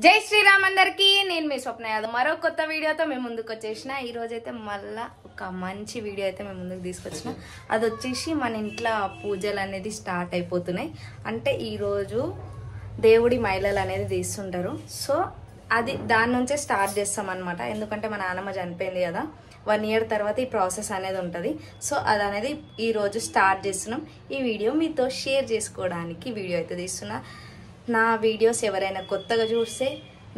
జై శ్రీరామ్ అందరికి నేను మీ స్వప్న యాదవ్ మరో కొత్త వీడియోతో మేము ముందుకు వచ్చేసిన ఈ రోజు అయితే మళ్ళా ఒక మంచి వీడియో అయితే మేము ముందుకు తీసుకొచ్చిన అది వచ్చేసి మన ఇంట్లో పూజలు అనేది స్టార్ట్ అయిపోతున్నాయి అంటే ఈ రోజు దేవుడి మైలలు అనేది తీస్తుంటారు సో అది దాని నుంచే స్టార్ట్ చేస్తాం అన్నమాట ఎందుకంటే మా నాన్నమ్మ చనిపోయింది కదా 1 year తర్వాత ఈ ప్రాసెస్ అనేది ఉంటుంది సో అది అనేది ఈ రోజు స్టార్ట్ చేస్తున్నాం ఈ వీడియో మీతో షేర్ చేసుకోవడానికి వీడియో అయితే తీస్తున్నా నా వీడియోస్ ఎవరైనా కొత్తగా చూస్తే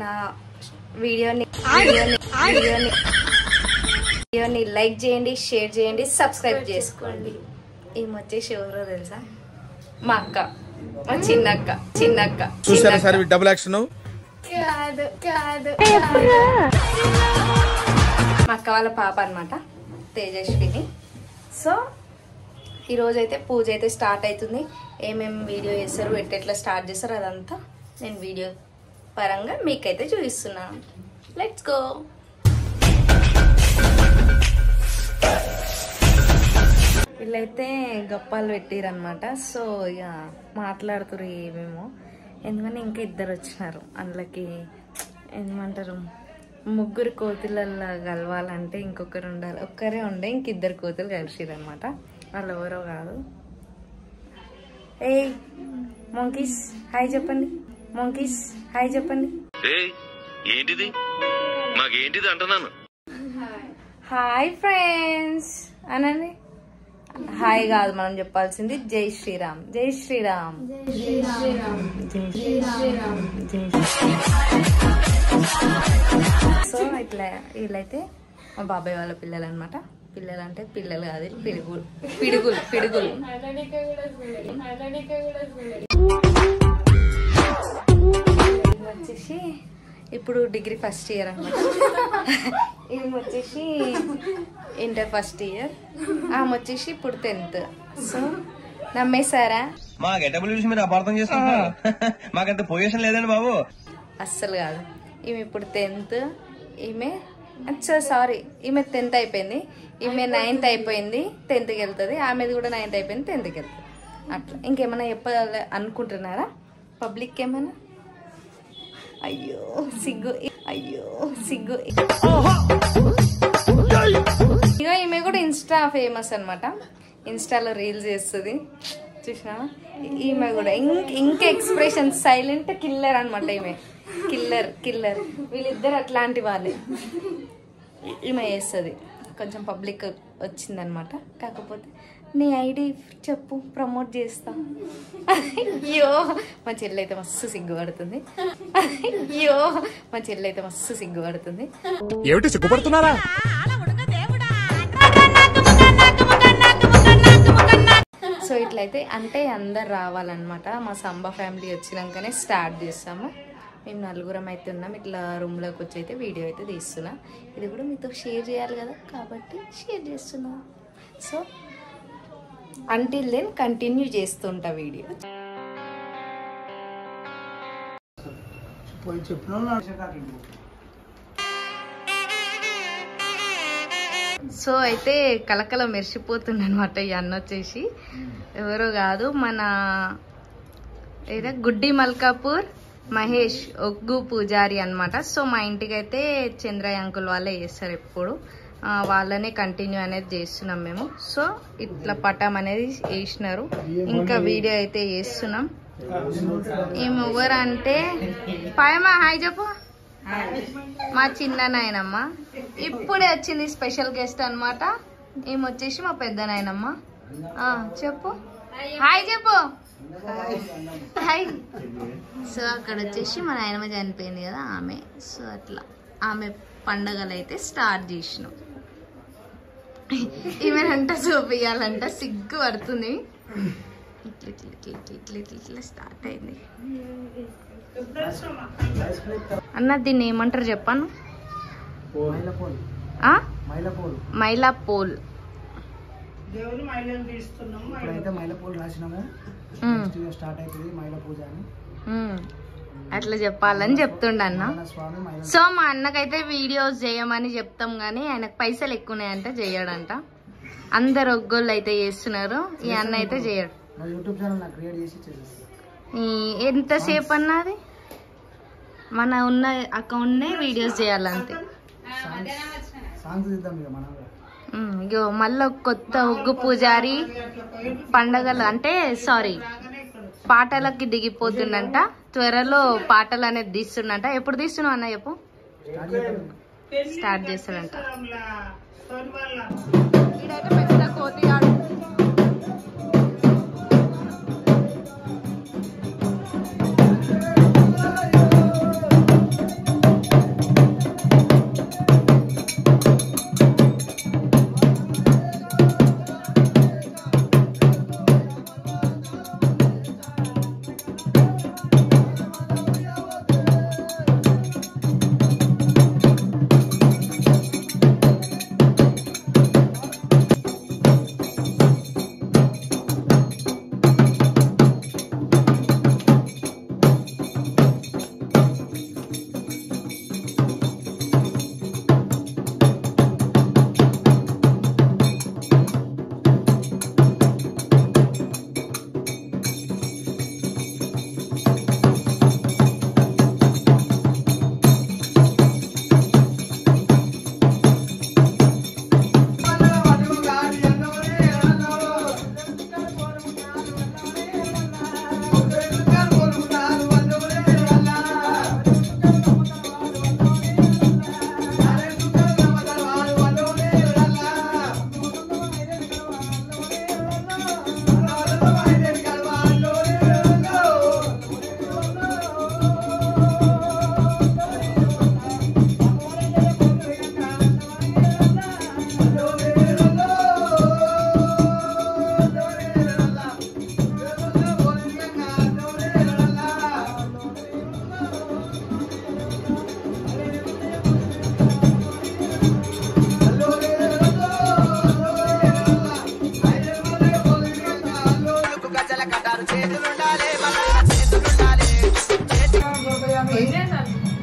నా వీడియోని లైక్ చేయండి షేర్ చేయండి సబ్స్క్రైబ్ చేసుకోండి ఏం వచ్చేసి ఎవరో తెలుసా మా అక్క మా చిన్నక్క చూసారా సార్ డబుల్ యాక్షన్ కాదు మా అక్క వాళ్ళ పాప అన్నమాట తేజస్విని సో ఈరోజైతే పూజ అయితే స్టార్ట్ అవుతుంది ఏమేమి వీడియో చేస్తారు ఎట్లా స్టార్ట్ చేస్తారు అదంతా నేను వీడియో పరంగా మీకైతే చూపిస్తున్నాను లెట్స్ గో వీళ్ళైతే గప్పాలు పెట్టిరనమాట సో ఇక మాట్లాడుతురు ఏమేమో ఎందుకంటే ఇంకా ఇద్దరు వచ్చినారు అందులోకి ఏమంటారు ముగ్గురు కోతులల్లో కలవాలంటే ఇంకొకరు ఉండాలి ఒక్కరే ఉండే ఇంకిద్దరు కోతులు కలిసిరనమాట వాళ్ళు ఎవరో కాదు ఏ మంకీస్ హాయ్ చెప్పండి మంకీస్ హాయ్ చెప్పండి ఏంటిది మాకేంటిది అంటున్నాను హాయ్ ఫ్రెండ్స్ అనండి హాయ్ కాదు మనం చెప్పాల్సింది జై శ్రీరామ్ జై శ్రీరామ్ సో ఇట్లా వీళ్ళైతే మా బాబాయ్ వాళ్ళ పిల్లలు అనమాట పిల్లలు అంటే పిల్లలు కాదు పిడుగులు వచ్చేసి ఇప్పుడు డిగ్రీ ఫస్ట్ ఇయర్ అనమాట ఈమె వచ్చేసి ఇంటర్ ఫస్ట్ ఇయర్ ఆమె వచ్చేసి ఇప్పుడు 10th సో నమ్మేశారా మా గెటబుల్ చూసి మీరు అపార్థం చేసుకుంటారు మాకంత పొజిషన్ లేదండి బాబు అస్సలు కాదు ఈమె ఇప్పుడు 10th ఈమె సారీ ఈమె 10th అయిపోయింది ఈమె 9th అయిపోయింది 10th కి వెళ్తుంది ఆమెది కూడా 9th అయిపోయింది 10th కి వెళ్తుంది అట్లా ఇంకేమైనా చెప్పాలి అనుకుంటున్నారా పబ్లిక్ ఏమైనా అయ్యో సిగ్గు ఇక ఈమె కూడా ఇన్స్టా ఫేమస్ అనమాట ఇన్స్టాలో రీల్స్ చేస్తుంది చూసినా ఈమె కూడా ఇంకా ఎక్స్ప్రెషన్ సైలెంట్ కిల్లర్ అనమాట ఈమె కిల్లర్ వీళ్ళిద్దరు అట్లాంటి వాళ్ళే ఈమె చేస్తుంది కొంచెం పబ్లిక్ వచ్చిందనమాట కాకపోతే నీ ఐడి చెప్పు ప్రమోట్ చేస్తా అయ్యో మా చెల్లి అయితే మస్తు సిగ్గుపడుతుంది ఏమిటి సిగ్గుపడుతున్నారా సో ఇట్లయితే అంటే అందరు రావాలన్నమాట మా సంబా ఫ్యామిలీ వచ్చినాకనే స్టార్ట్ చేస్తాము మేము 4 అయితే ఉన్నాం ఇట్లా రూమ్లోకి వచ్చి అయితే వీడియో అయితే తీస్తున్నా ఇది కూడా మీతో షేర్ చేయాలి కదా కాబట్టి షేర్ చేస్తున్నా సో అంటిల్ దెన్ కంటిన్యూ చేస్తుంటా వీడియో సో అయితే కలకల మెరిసిపోతుంది అనమాట ఈ అన్న వచ్చేసి ఎవరో కాదు మన ఏదో గుడ్డి మల్కాపూర్ మహేష్ ఒగ్గు పూజారి అనమాట సో మా ఇంటికి అయితే చంద్రయ్య అంకుల్ వాళ్ళే చేస్తారు ఎప్పుడు వాళ్ళనే కంటిన్యూ అనేది చేస్తున్నాం మేము సో ఇట్లా పటం అనేది వేసినారు ఇంకా వీడియో అయితే చేస్తున్నాం ఏమి ఎవరు అంటే పాయమా హాయ్ చెప్పు మా చిన్న నాయనమ్మ ఇప్పుడే వచ్చింది స్పెషల్ గెస్ట్ అనమాట ఏమి వచ్చేసి మా పెద్ద నాయనమ్మ చెప్పు హాయ్ చెప్పు హాయ్ సో అక్కడ వచ్చేసి మా నాయనమ్మ చనిపోయింది కదా ఆమె సో అట్లా ఆమె పండగలు అయితే స్టార్ట్ చేసినాం ఈమెనంట చూపియాలంట సిగ్గు పడుతుంది ఇట్లా స్టార్ట్ అయింది అన్న దీన్ని ఏమంటారు చెప్పాను మైలాపోల్ అట్లా చెప్పాలని చెప్తుండ అన్న సో మా అన్నకైతే వీడియోస్ చేయమని చెప్తాం గానీ ఆయనకు పైసలు ఎక్కువన్నాయంట చేయడంట అందరు ఒగ్గోళ్ళు అయితే చేస్తున్నారు ఈ అన్న అయితే చేయడు ఎంతసేపు అన్నది మన ఉన్న అకౌంట్నే వీడియోస్ చేయాలంతే. ఇగో మళ్ళీ కొత్త ఒగ్గు పూజారి పండగలు అంటే పాటలకి దిగిపోతుందంట. త్వరలో పాటలు అనేది తీస్తుండంట. ఎప్పుడు తీస్తున్నావు అన్న చెప్పు? స్టార్ట్ చేస్తాడంట. ఇదైతే పెద్ద కోతిగాడు.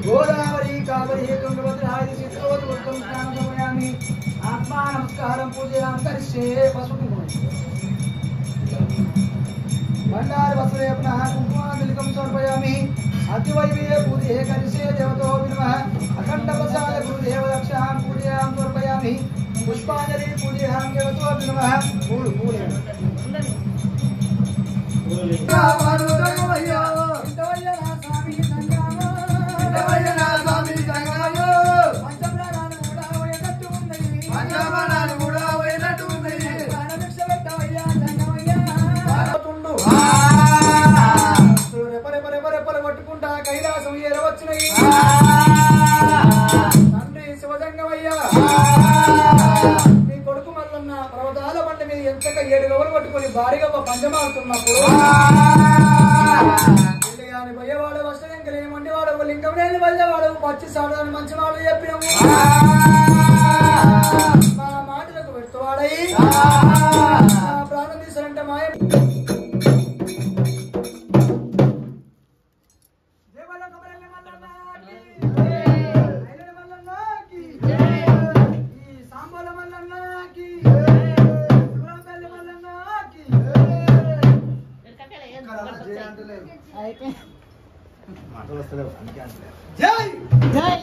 గోదావరి కావరి తుంగభద్రాది చిత్రవతి సమయామి ఆత్మా నమస్కారం పూజయాం కరిష్యే పసుపు भंडार वस्त्रे पुनः कुंकुमादिकं समर्पयामि अतिवैवे पूजे करिष्ये देवतो विनमः अखंड प्रसाद गुरुदेव दक्षां पूजयां समर्पयामि पुष्पांजलि पूजयां देवतो विनमः फूल फूल కైలాసం ఏరవచ్చినయి తండ్రి శివజంగమయ్య మీ కొడుకు మల్లన్న పర్వతాల బండి మీద ఎంతక 7 గవలు పట్టుకొని భారీగా పంచమాడుతున్నప్పుడు ఇల్లిగాని పోయేవాడు వస్తలేని మండివాడు లింగంలేని వల్లవాడు పచ్చి సాడని మంచివాడు చెప్పినము మా మాటలకు పెడుతువాడై ప్రాణం తీసారంటే మాయ జై జై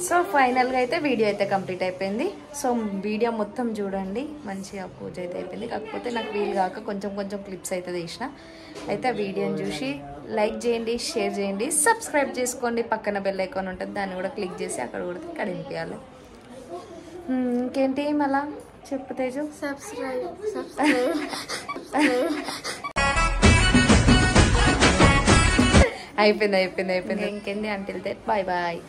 సో ఫైనల్గా అయితే వీడియో అయితే కంప్లీట్ అయిపోయింది. సో వీడియో మొత్తం చూడండి, మంచిగా పూజ అయితే అయిపోయింది. కాకపోతే నాకు వీలు కాక కొంచెం కొంచెం క్లిప్స్ అయితే తీసిన. అయితే ఆ వీడియోని చూసి లైక్ చేయండి, షేర్ చేయండి, సబ్స్క్రైబ్ చేసుకోండి. పక్కన బెల్ ఐకాన్ ఉంటుంది, దాన్ని కూడా క్లిక్ చేసి అక్కడ కూడా కడిగిపోయాలి. ఇంకేంటి మళ్ళా చెప్పు తేజు. అయిపోయింది. ఇంకేంటి అంటే బాయ్ బాయ్.